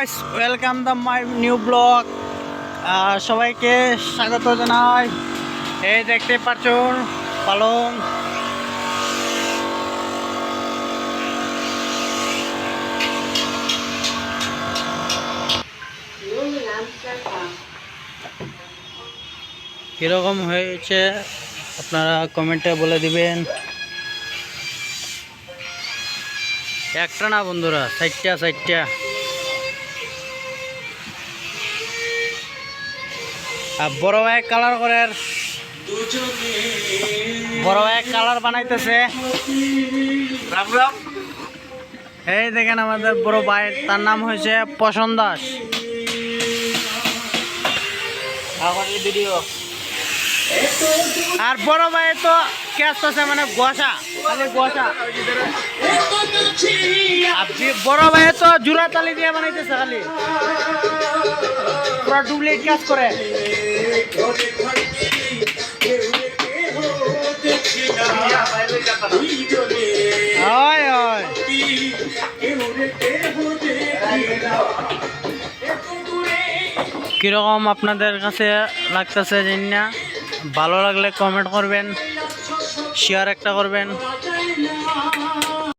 Guys, welcome the my new blog. সবাইকে স্বাগত জানাই। এই দেখতে পাচ্ছেন পালং। কীরকম হয়েছে আপনারা কমেন্টে বলে দিবেন। একটা না বন্ধুরা, চারটা বড় ভাই কালার করে, বড় ভাই কালার বানাইতেছে। রাম রাম। এই দেখেন আমাদের বড় ভাই, তার নাম হয়েছে পশন দাস। ভিডিও আর বড় ভাই তো ক্যাস্ট আছে, মানে গোসা, খালি গোসা। বড় ভাই তো জুরা তালি দিয়ে বানাইতেছে, খালি পুরো ডুপ্লিকেট কাজ করে। হয় হয়। কিরকম আপনাদের কাছে লাগতেছে জানি না। ভালো লাগলে কমেন্ট করবেন, শেয়ার একটা করবেন।